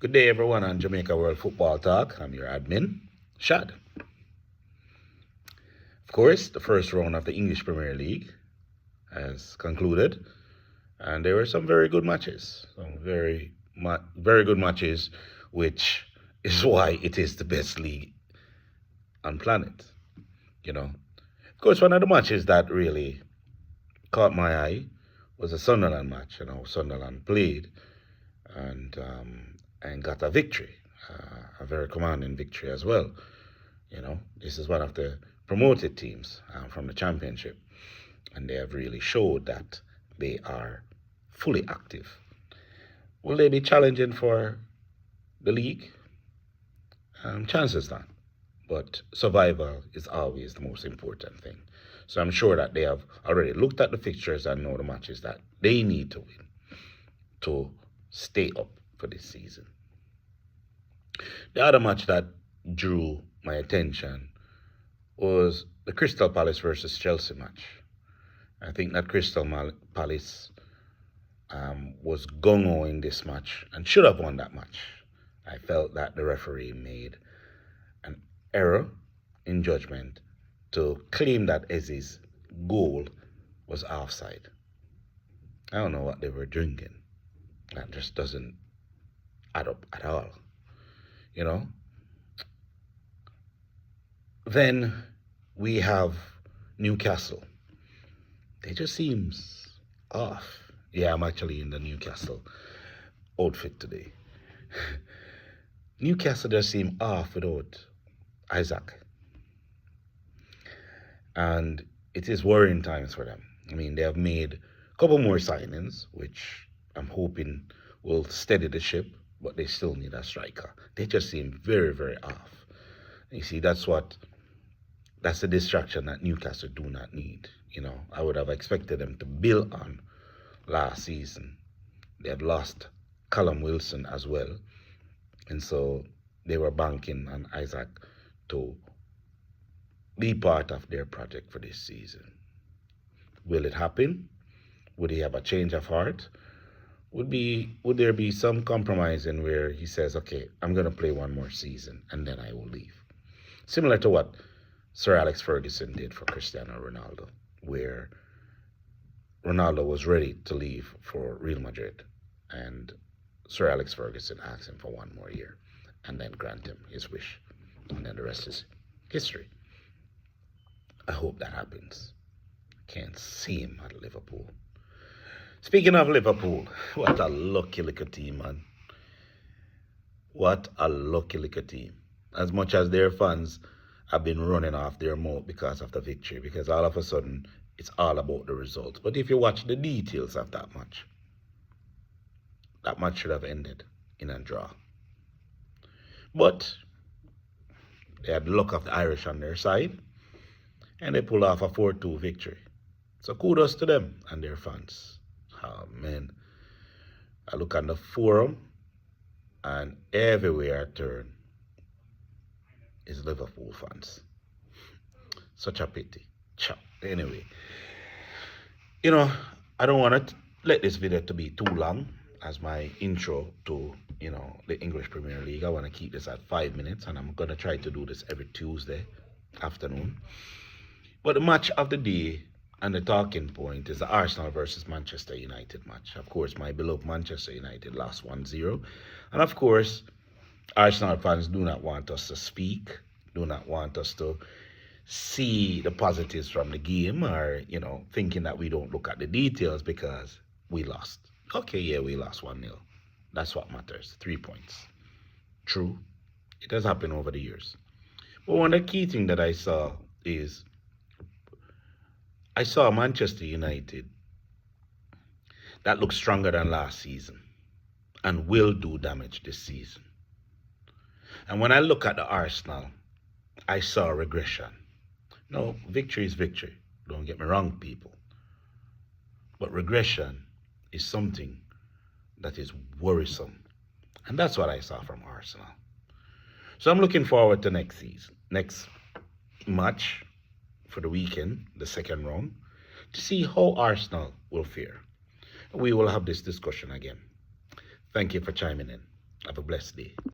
Good day, everyone, on Jamaica World Football Talk. I'm your admin, Shad. Of course, the first round of the English Premier League has concluded, and there were some very good matches. Some very good matches, which is why it is the best league on planet. Of course, one of the matches that really caught my eye was a Sunderland match. Sunderland played and got a victory, a very commanding victory as well. This is one of the promoted teams from the championship, and they have really showed that they are fully active. Will they be challenging for the league? Chances not, but survival is always the most important thing. So I'm sure that they have already looked at the fixtures and know the matches that they need to win to stay up for this season. The other match that drew my attention was the Crystal Palace versus Chelsea match. I think that Crystal Palace was gung-ho in this match and should have won that match. I felt that the referee made an error in judgment to claim that Eze's goal was offside. I don't know what they were drinking. That just doesn't add up at all. Then we have Newcastle. They just seems off. Yeah, I'm actually in the Newcastle outfit today. Newcastle just seem off without Isaac. And it is worrying times for them. They have made a couple more signings, which I'm hoping will steady the ship, but they still need a striker. They just seem very, very off. You see, that's the distraction that Newcastle do not need. I would have expected them to build on last season. They had lost Callum Wilson as well. And so they were banking on Isaac to be part of their project for this season. Will it happen? Would he have a change of heart? Would there be some compromising where he says, okay, I'm going to play one more season and then I will leave? Similar to what Sir Alex Ferguson did for Cristiano Ronaldo, where Ronaldo was ready to leave for Real Madrid, and Sir Alex Ferguson asked him for one more year and then grant him his wish. And then the rest is history. I hope that happens. Can't see him at Liverpool. Speaking of Liverpool, what a lucky little team, man. What a lucky little team. As much as their fans have been running off their mouth because of the victory, because all of a sudden it's all about the results. But if you watch the details of that match should have ended in a draw. But they had the luck of the Irish on their side, and they pulled off a 4-2 victory. So kudos to them and their fans. Oh, man. I look on the forum, and everywhere I turn is Liverpool fans. Such a pity. Anyway, I don't want to let this video to be too long as my intro to, the English Premier League. I want to keep this at 5 minutes, and I'm going to try to do this every Tuesday afternoon. But the match of the day and the talking point is the Arsenal versus Manchester United match. Of course, my beloved Manchester United lost 1-0. And of course, Arsenal fans do not want us to speak, do not want us to see the positives from the game, or, thinking that we don't look at the details because we lost. Okay, yeah, we lost 1-0. That's what matters. 3 points. True. It has happened over the years. But one of the key things that I saw is I saw Manchester United that looks stronger than last season and will do damage this season. And when I look at the Arsenal, I saw regression. No, victory is victory. Don't get me wrong, people. But regression is something that is worrisome. And that's what I saw from Arsenal. So I'm looking forward to next season, next match for the weekend, the second round, to see how Arsenal will fare. We will have this discussion again. Thank you for chiming in. Have a blessed day.